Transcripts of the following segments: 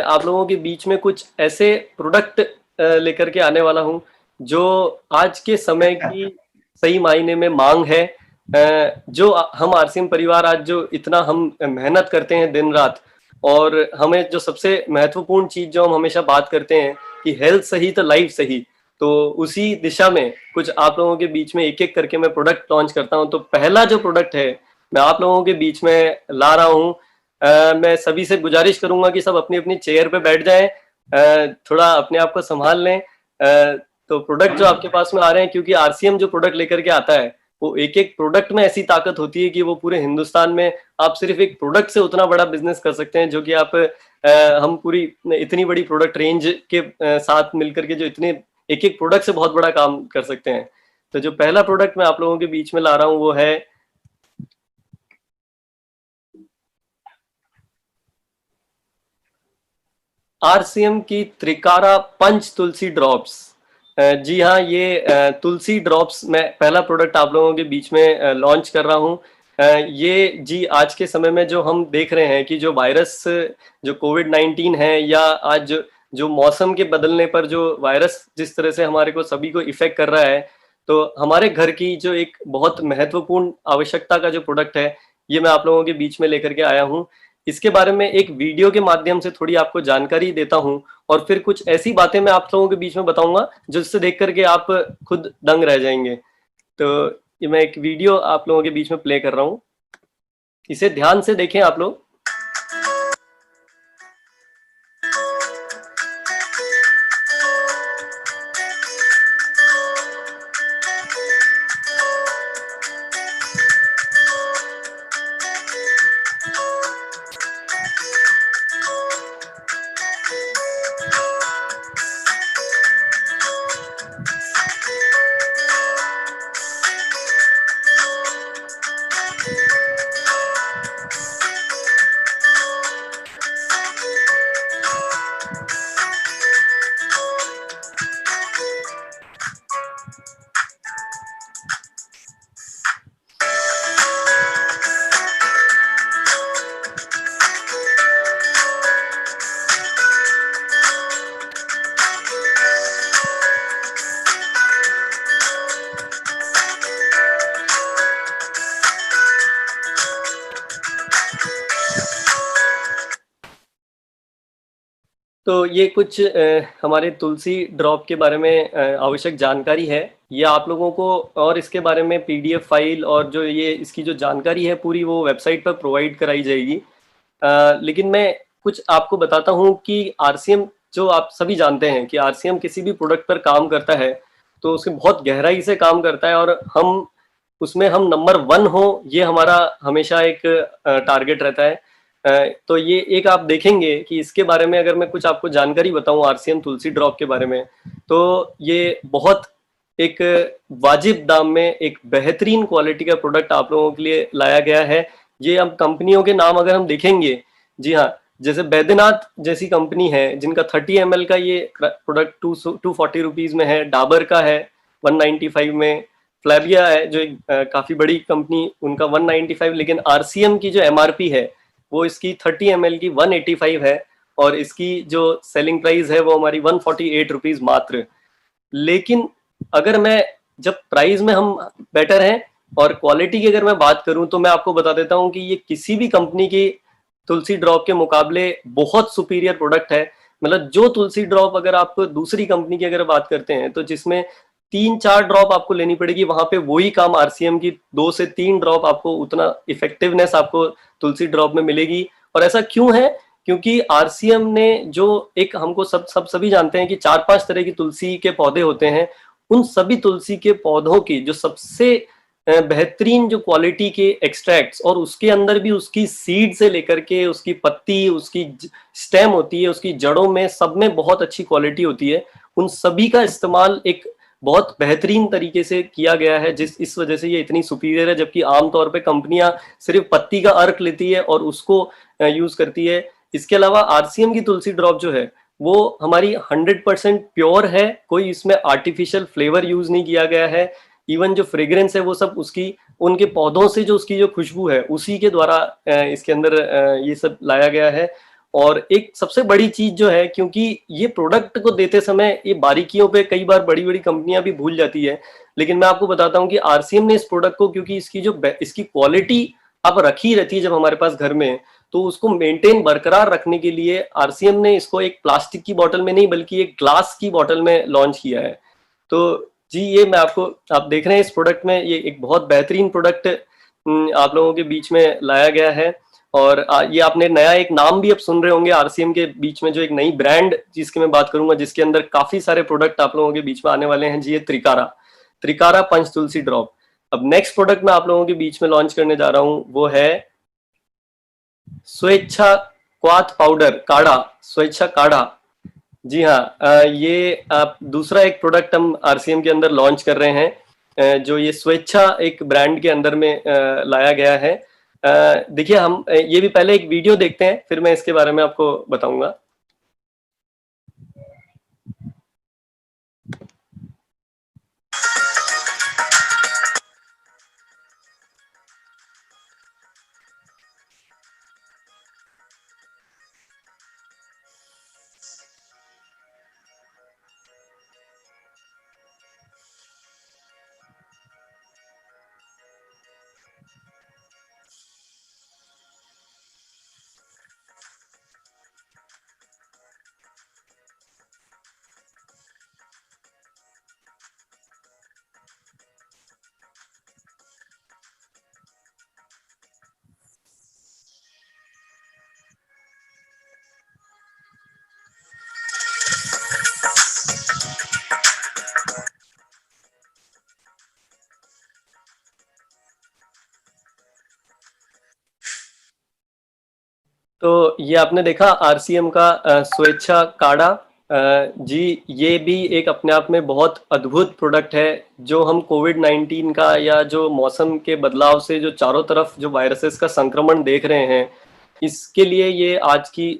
आप लोगों के बीच में कुछ ऐसे प्रोडक्ट लेकर के आने वाला हूं जो आज के समय की सही मायने में मांग है। जो हम आरसीएम परिवार आज जो इतना हम मेहनत करते हैं दिन रात, और हमें जो सबसे महत्वपूर्ण चीज जो हम हमेशा बात करते हैं कि हेल्थ सही तो लाइफ सही, तो उसी दिशा में कुछ आप लोगों के बीच में एक एक करके मैं प्रोडक्ट लॉन्च करता हूं। तो पहला जो प्रोडक्ट है मैं आप लोगों के बीच में ला रहा हूं। मैं सभी से गुजारिश करूंगा कि सब अपनी अपनी चेयर पे बैठ जाएं, थोड़ा अपने आप को संभाल लें। तो प्रोडक्ट जो आपके पास में आ रहे हैं, क्योंकि आरसीएम जो प्रोडक्ट लेकर के आता है वो एक एक प्रोडक्ट में ऐसी ताकत होती है कि वो पूरे हिंदुस्तान में आप सिर्फ एक प्रोडक्ट से उतना बड़ा बिजनेस कर सकते हैं, जो कि आप हम पूरी इतनी बड़ी प्रोडक्ट रेंज के साथ मिलकर के जो इतने एक एक प्रोडक्ट से बहुत बड़ा काम कर सकते हैं। तो जो पहला प्रोडक्ट मैं आप लोगों के बीच में ला रहा हूं वो है आरसीएम की त्रिकारा पंच तुलसी ड्रॉप्स। जी हाँ, ये तुलसी ड्रॉप्स मैं पहला प्रोडक्ट आप लोगों के बीच में लॉन्च कर रहा हूँ। ये जी आज के समय में जो हम देख रहे हैं कि जो वायरस जो कोविड-19 है, या आज जो मौसम के बदलने पर जो वायरस जिस तरह से हमारे को सभी को इफेक्ट कर रहा है, तो हमारे घर की जो एक बहुत महत्वपूर्ण आवश्यकता का जो प्रोडक्ट है ये मैं आप लोगों के बीच में लेकर के आया हूँ। इसके बारे में एक वीडियो के माध्यम से थोड़ी आपको जानकारी देता हूं, और फिर कुछ ऐसी बातें मैं आप लोगों के बीच में बताऊंगा जिससे देख करके आप खुद दंग रह जाएंगे। तो ये मैं एक वीडियो आप लोगों के बीच में प्ले कर रहा हूं, इसे ध्यान से देखें आप लोग। तो ये कुछ हमारे तुलसी ड्रॉप के बारे में आवश्यक जानकारी है। ये आप लोगों को, और इसके बारे में पीडीएफ फाइल और जो ये इसकी जो जानकारी है पूरी, वो वेबसाइट पर प्रोवाइड कराई जाएगी। लेकिन मैं कुछ आपको बताता हूँ कि आरसीएम, जो आप सभी जानते हैं कि आरसीएम किसी भी प्रोडक्ट पर काम करता है तो उसके बहुत गहराई से काम करता है, और हम उसमें हम नंबर 1 हो, ये हमारा हमेशा एक टारगेट रहता है। तो ये एक आप देखेंगे कि इसके बारे में अगर मैं कुछ आपको जानकारी बताऊं आरसीएम तुलसी ड्रॉप के बारे में, तो ये बहुत एक वाजिब दाम में एक बेहतरीन क्वालिटी का प्रोडक्ट आप लोगों के लिए लाया गया है। ये हम कंपनियों के नाम अगर हम देखेंगे, जी हाँ, जैसे बैद्यनाथ जैसी कंपनी है जिनका 30 ml का ये प्रोडक्ट 240 रुपीज में है, डाबर का है 195 में, फ्लैविया है जो एक काफी बड़ी कंपनी, उनका 195, लेकिन आरसीएम की जो एमआरपी है वो इसकी 30 ml की 185 है, और इसकी जो सेलिंग प्राइस है वो हमारी 148 रुपीज मात्र। लेकिन अगर मैं, जब प्राइस में हम बेटर हैं और क्वालिटी की अगर मैं बात करूं, तो मैं आपको बता देता हूं कि ये किसी भी कंपनी की तुलसी ड्रॉप के मुकाबले बहुत सुपीरियर प्रोडक्ट है। मतलब जो तुलसी ड्रॉप अगर आप दूसरी कंपनी की अगर बात करते हैं तो जिसमें 3-4 ड्रॉप आपको लेनी पड़ेगी, वहां पे वही काम आरसीएम की 2 से 3 ड्रॉप आपको उतना इफेक्टिवनेस आपको तुलसी ड्रॉप में मिलेगी। और ऐसा क्यों है? क्योंकि आरसीएम ने जो एक, हमको सभी जानते हैं कि 4-5 तरह की तुलसी के पौधे होते हैं, उन सभी तुलसी के पौधों की जो सबसे बेहतरीन जो क्वालिटी के एक्सट्रैक्ट्स, और उसके अंदर भी उसकी सीड से लेकर के उसकी पत्ती, उसकी स्टेम होती है, उसकी जड़ों में, सब में बहुत अच्छी क्वालिटी होती है, उन सभी का इस्तेमाल एक बहुत बेहतरीन तरीके से किया गया है, इस वजह से ये इतनी सुपीरियर है। जबकि आमतौर पे कंपनियां सिर्फ पत्ती का अर्क लेती है और उसको यूज करती है। इसके अलावा आरसीएम की तुलसी ड्रॉप जो है वो हमारी 100% प्योर है, कोई इसमें आर्टिफिशियल फ्लेवर यूज नहीं किया गया है। इवन जो फ्रेग्रेंस है वो सब उसकी, उनके पौधों से जो उसकी जो खुशबू है उसी के द्वारा इसके अंदर ये सब लाया गया है। और एक सबसे बड़ी चीज जो है, क्योंकि ये प्रोडक्ट को देते समय ये बारीकियों पे कई बार बड़ी बड़ी कंपनियां भी भूल जाती है, लेकिन मैं आपको बताता हूँ कि आरसीएम ने इस प्रोडक्ट को, क्योंकि इसकी क्वालिटी अब रखी रहती है जब हमारे पास घर में, तो उसको मेंटेन बरकरार रखने के लिए आरसीएम ने इसको एक प्लास्टिक की बोतल में नहीं बल्कि एक ग्लास की बोतल में लॉन्च किया है। तो जी, ये मैं आपको, आप देख रहे हैं इस प्रोडक्ट में, ये एक बहुत बेहतरीन प्रोडक्ट आप लोगों के बीच में लाया गया है। और ये आपने नया एक नाम भी अब सुन रहे होंगे आरसीएम के बीच में, जो एक नई ब्रांड जिसकी मैं बात करूंगा, जिसके अंदर काफी सारे प्रोडक्ट आप लोगों के बीच में आने वाले हैं जी, ये त्रिकारा, त्रिकारा पंच तुलसी ड्रॉप। अब नेक्स्ट प्रोडक्ट मैं आप लोगों के बीच में लॉन्च करने जा रहा हूं, वो है स्वेच्छा क्वाथ पाउडर काढ़ा, स्वेच्छा काढ़ा। जी हाँ, ये आप दूसरा एक प्रोडक्ट हम आरसीएम के अंदर लॉन्च कर रहे हैं, जो ये स्वेच्छा एक ब्रांड के अंदर में लाया गया है। देखिए, हम ये भी पहले एक वीडियो देखते हैं, फिर मैं इसके बारे में आपको बताऊंगा। तो ये आपने देखा आरसीएम का स्वेच्छा काढ़ा। जी, ये भी एक अपने आप में बहुत अद्भुत प्रोडक्ट है, जो हम कोविड-19 का या जो मौसम के बदलाव से जो चारों तरफ जो वायरसेस का संक्रमण देख रहे हैं, इसके लिए ये आज की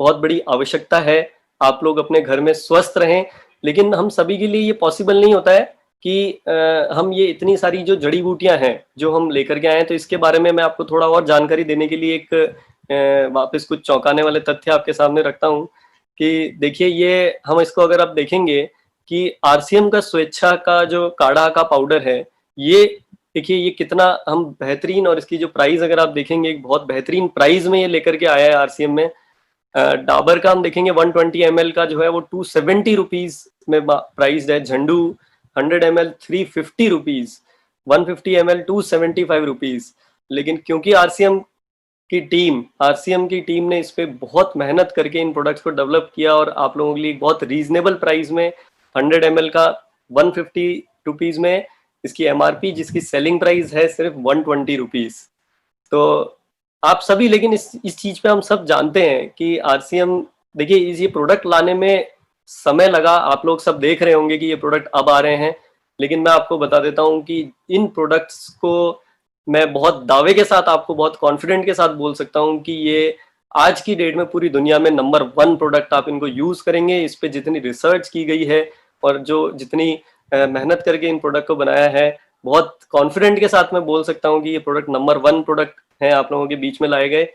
बहुत बड़ी आवश्यकता है। आप लोग अपने घर में स्वस्थ रहें, लेकिन हम सभी के लिए ये पॉसिबल नहीं होता है कि हम ये इतनी सारी जो जड़ी बूटियां हैं जो हम लेकर के आए हैं, तो इसके बारे में मैं आपको थोड़ा और जानकारी देने के लिए एक वापस कुछ चौंकाने वाले तथ्य आपके सामने रखता हूँ कि देखिए, ये हम इसको अगर आप देखेंगे कि आरसीएम का स्वेच्छा का जो काढ़ा का पाउडर है, ये देखिए ये कितना हम बेहतरीन, और इसकी जो प्राइस अगर आप देखेंगे, एक बहुत बेहतरीन प्राइस में ये लेकर के आया है आरसीएम में। डाबर का हम देखेंगे 120 ml का जो है वो 270 रुपीज में प्राइस्ड है। झंडू 100 ml 350 रुपीज, 150 ml 275 रुपीज। लेकिन क्योंकि आरसीएम की टीम ने इस पे बहुत मेहनत करके इन प्रोडक्ट्स को डेवलप किया, और आप लोगों के लिए बहुत रीजनेबल प्राइस में 100 ml का 150 रुपीज में इसकी एमआरपी, जिसकी सेलिंग प्राइस है सिर्फ 120 रुपीज। तो आप सभी, लेकिन इस चीज पे हम सब जानते हैं कि आरसीएम, देखिए ये प्रोडक्ट लाने में समय लगा, आप लोग सब देख रहे होंगे कि ये प्रोडक्ट अब आ रहे हैं, लेकिन मैं आपको बता देता हूं कि इन प्रोडक्ट्स को मैं बहुत दावे के साथ, आपको बहुत कॉन्फिडेंट के साथ बोल सकता हूं कि ये आज की डेट में पूरी दुनिया में नंबर 1 प्रोडक्ट आप इनको यूज करेंगे। इस पे जितनी रिसर्च की गई है और जो जितनी मेहनत करके इन प्रोडक्ट को बनाया है, बहुत कॉन्फिडेंट के साथ मैं बोल सकता हूँ कि ये प्रोडक्ट नंबर 1 प्रोडक्ट है आप लोगों के बीच में लाए गए।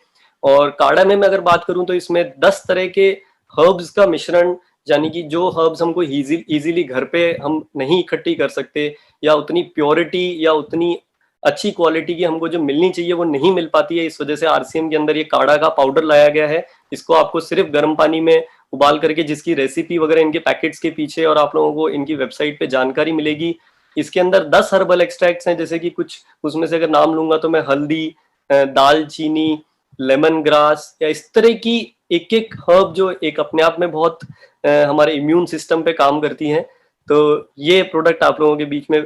और काढ़ा में मैं अगर बात करूं तो इसमें 10 तरह के हर्ब्स का मिश्रण, यानी कि जो हर्ब्स हमको इजीली घर पे हम नहीं इकट्ठी कर सकते, या उतनी प्योरिटी या उतनी अच्छी क्वालिटी की हमको जो मिलनी चाहिए वो नहीं मिल पाती है, इस वजह से आरसीएम के अंदर ये काढ़ा का पाउडर लाया गया है। इसको आपको सिर्फ गर्म पानी में उबाल करके, जिसकी रेसिपी वगैरह इनके पैकेट्स के पीछे और आप लोगों को इनकी वेबसाइट पे जानकारी मिलेगी। इसके अंदर 10 हर्बल एक्सट्रैक्ट्स हैं, जैसे कि कुछ उसमें से अगर नाम लूंगा तो मैं हल्दी, दालचीनी, लेमन ग्रास, या इस तरह की एक एक हर्ब जो एक अपने आप में बहुत हमारे इम्यून सिस्टम पे काम करती हैं। तो ये प्रोडक्ट आप लोगों के बीच में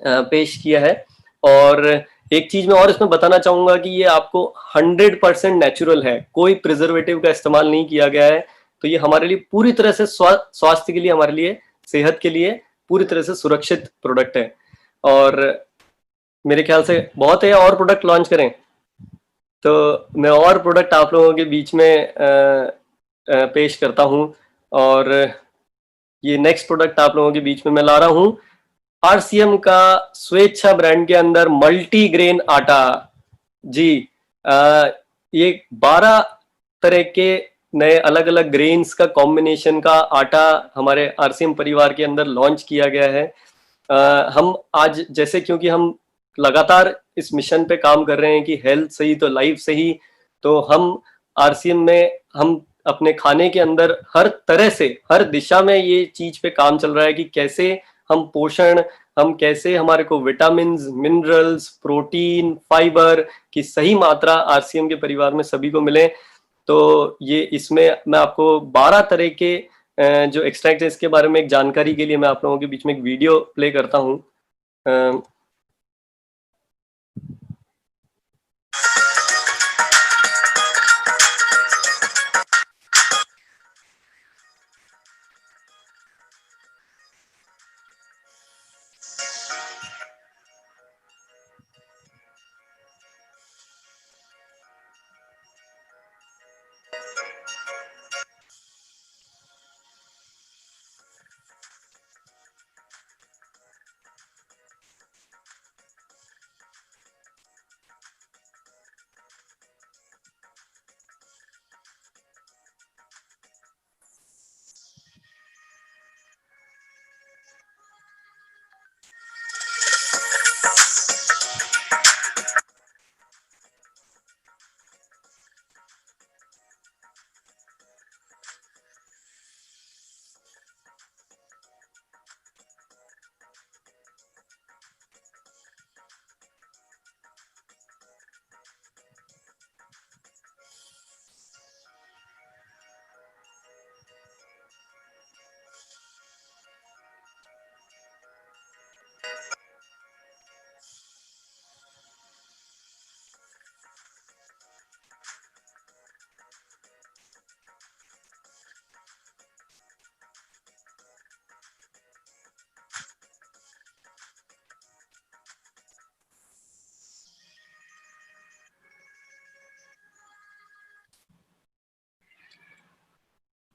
पेश किया है। और एक चीज मैं और इसमें बताना चाहूंगा कि ये आपको 100% नेचुरल है, कोई प्रिजर्वेटिव का इस्तेमाल नहीं किया गया है। तो ये हमारे लिए पूरी तरह से स्वास्थ्य के लिए, हमारे लिए सेहत के लिए पूरी तरह से सुरक्षित प्रोडक्ट है। और मेरे ख्याल से बहुत है, और प्रोडक्ट लॉन्च करें तो मैं और प्रोडक्ट आप लोगों के बीच में पेश करता हूं। और ये नेक्स्ट प्रोडक्ट आप लोगों के बीच में मैं ला रहा हूं, आरसीएम का स्वेच्छा ब्रांड के अंदर मल्टी ग्रेन आटा। जी, ये 12 तरह के नए अलग अलग ग्रेन्स का कॉम्बिनेशन का आटा हमारे आरसीएम परिवार के अंदर लॉन्च किया गया है। हम आज जैसे, क्योंकि हम लगातार इस मिशन पे काम कर रहे हैं कि हेल्थ सही तो लाइफ सही, तो हम आरसीएम में हम अपने खाने के अंदर हर तरह से हर दिशा में ये चीज पे काम चल रहा है कि कैसे हम पोषण, हम कैसे हमारे को विटामिन, मिनरल्स, प्रोटीन, फाइबर की सही मात्रा आरसीएम के परिवार में सभी को मिले। तो ये इसमें मैं आपको 12 तरह के जो एक्सट्रैक्ट है इसके बारे में एक जानकारी के लिए मैं आप लोगों के बीच में एक वीडियो प्ले करता हूँ।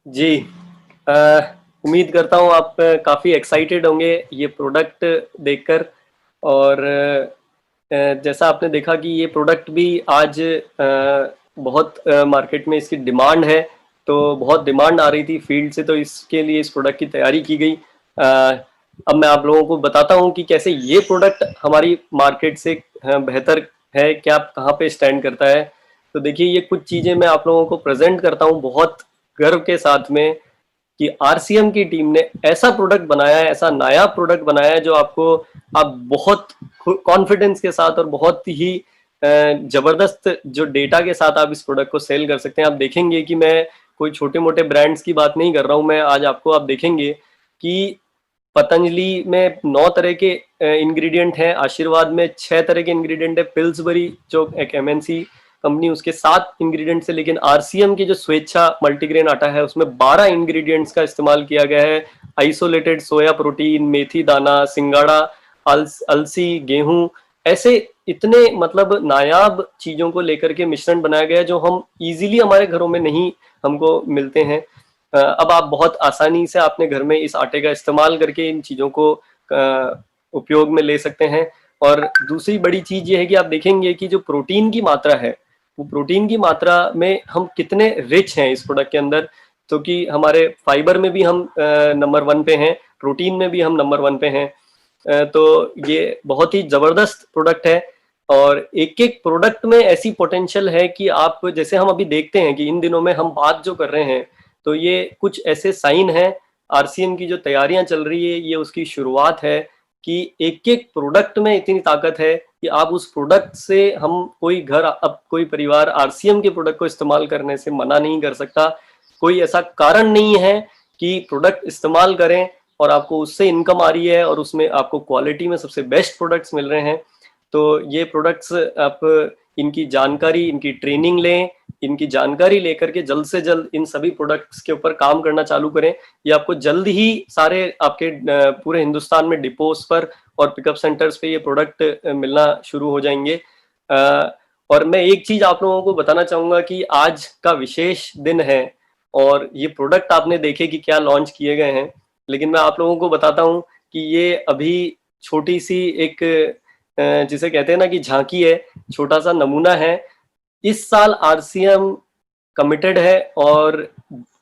जी, उम्मीद करता हूँ आप काफ़ी एक्साइटेड होंगे ये प्रोडक्ट देखकर। और जैसा आपने देखा कि ये प्रोडक्ट भी आज बहुत मार्केट में इसकी डिमांड है, तो बहुत डिमांड आ रही थी फील्ड से, तो इसके लिए इस प्रोडक्ट की तैयारी की गई। अब मैं आप लोगों को बताता हूँ कि कैसे ये प्रोडक्ट हमारी मार्केट से बेहतर है, क्या कहाँ पे स्टैंड करता है। तो देखिए, ये कुछ चीज़ें मैं आप लोगों को प्रेजेंट करता हूँ बहुत गर्व के साथ में कि आरसीएम की टीम ने ऐसा प्रोडक्ट बनाया है, ऐसा नया प्रोडक्ट बनाया है जो आपको आप बहुत कॉन्फिडेंस के साथ और बहुत ही जबरदस्त जो डेटा के साथ आप इस प्रोडक्ट को सेल कर सकते हैं। आप देखेंगे कि मैं कोई छोटे मोटे ब्रांड्स की बात नहीं कर रहा हूं, मैं आज आपको आप देखेंगे कि पतंजलि में 9 तरह के इंग्रेडिएंट हैं, आशीर्वाद में 6 तरह के इंग्रेडिएंट है, पिल्सबरी जो एक एमएनसी कंपनी उसके 7 इंग्रेडिएंट्स है, लेकिन आरसीएम की जो स्वेच्छा मल्टीग्रेन आटा है उसमें 12 इंग्रेडिएंट्स का इस्तेमाल किया गया है। आइसोलेटेड सोया प्रोटीन, मेथी दाना, सिंगाड़ा, अलसी, गेहूं, ऐसे इतने मतलब नायाब चीजों को लेकर के मिश्रण बनाया गया है जो हम इजीली हमारे घरों में नहीं हमको मिलते हैं। अब आप बहुत आसानी से अपने घर में इस आटे का इस्तेमाल करके इन चीजों को उपयोग में ले सकते हैं। और दूसरी बड़ी चीज ये है कि आप देखेंगे कि जो प्रोटीन की मात्रा है, वो प्रोटीन की मात्रा में हम कितने रिच हैं इस प्रोडक्ट के अंदर। तो कि हमारे फाइबर में भी हम नंबर 1 पे हैं, प्रोटीन में भी हम नंबर 1 पे हैं। तो ये बहुत ही जबरदस्त प्रोडक्ट है। और एक एक प्रोडक्ट में ऐसी पोटेंशियल है कि आप, जैसे हम अभी देखते हैं कि इन दिनों में हम बात जो कर रहे हैं, तो ये कुछ ऐसे साइन है, आरसीएम की जो तैयारियां चल रही है ये उसकी शुरुआत है कि एक एक प्रोडक्ट में इतनी ताकत है कि आप उस प्रोडक्ट से, हम कोई घर, अब कोई परिवार आरसीएम के प्रोडक्ट को इस्तेमाल करने से मना नहीं कर सकता। कोई ऐसा कारण नहीं है कि प्रोडक्ट इस्तेमाल करें और आपको उससे इनकम आ रही है और उसमें आपको क्वालिटी में सबसे बेस्ट प्रोडक्ट्स मिल रहे हैं। तो ये प्रोडक्ट्स आप इनकी जानकारी, इनकी ट्रेनिंग लें, इनकी जानकारी लेकर के जल्द से जल्द इन सभी प्रोडक्ट्स के ऊपर काम करना चालू करें। ये आपको जल्द ही सारे आपके पूरे हिंदुस्तान में डिपोज पर और पिकअप सेंटर्स पे ये प्रोडक्ट मिलना शुरू हो जाएंगे। और मैं एक चीज आप लोगों को बताना चाहूंगा कि आज का विशेष दिन है और ये प्रोडक्ट आपने देखे कि क्या लॉन्च किए गए हैं, लेकिन मैं आप लोगों को बताता हूँ कि ये अभी छोटी सी एक जिसे कहते हैं ना कि झांकी है, छोटा सा नमूना है। इस साल आरसीएम कमिटेड है और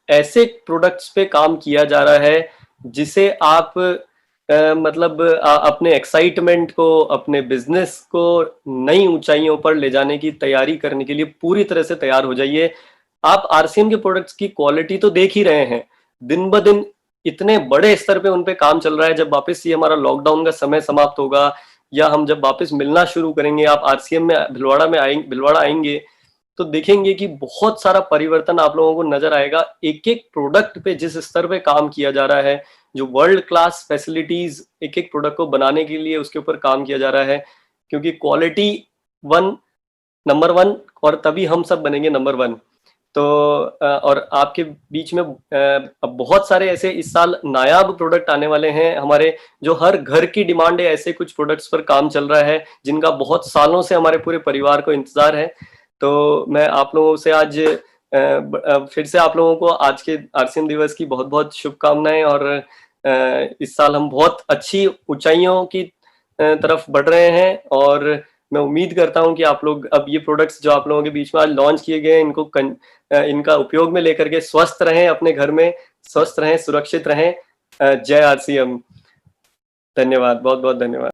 ऐसे प्रोडक्ट्स पे काम किया जा रहा है जिसे आप मतलब अपने एक्साइटमेंट को, अपने बिजनेस को नई ऊंचाइयों पर ले जाने की तैयारी करने के लिए पूरी तरह से तैयार हो जाइए। आप आरसीएम के प्रोडक्ट्स की क्वालिटी तो देख ही रहे हैं, दिन ब दिन इतने बड़े स्तर पे उन पे काम चल रहा है। जब वापस ये हमारा लॉकडाउन का समय समाप्त होगा या हम जब वापस मिलना शुरू करेंगे, आप आरसीएम में भिलवाड़ा आएंगे तो देखेंगे कि बहुत सारा परिवर्तन आप लोगों को नजर आएगा। एक एक प्रोडक्ट पे जिस स्तर पे काम किया जा रहा है, जो वर्ल्ड क्लास फैसिलिटीज एक एक प्रोडक्ट को बनाने के लिए उसके ऊपर काम किया जा रहा है, क्योंकि क्वालिटी वन नंबर वन, और तभी हम सब बनेंगे नंबर वन। तो और आपके बीच में अब बहुत सारे ऐसे इस साल नायाब प्रोडक्ट आने वाले हैं हमारे, जो हर घर की डिमांड है। ऐसे कुछ प्रोडक्ट्स पर काम चल रहा है जिनका बहुत सालों से हमारे पूरे परिवार को इंतजार है। तो मैं आप लोगों से आज फिर से आप लोगों को आज के आरसीएम दिवस की बहुत बहुत शुभकामनाएं। और इस साल हम बहुत अच्छी ऊंचाइयों की तरफ बढ़ रहे हैं, और मैं उम्मीद करता हूं कि आप लोग अब ये प्रोडक्ट्स जो आप लोगों के बीच में आज लॉन्च किए गए हैं, इनका उपयोग में लेकर के स्वस्थ रहें, अपने घर में स्वस्थ रहें, सुरक्षित रहें। जय आरसीएम। धन्यवाद, बहुत बहुत धन्यवाद।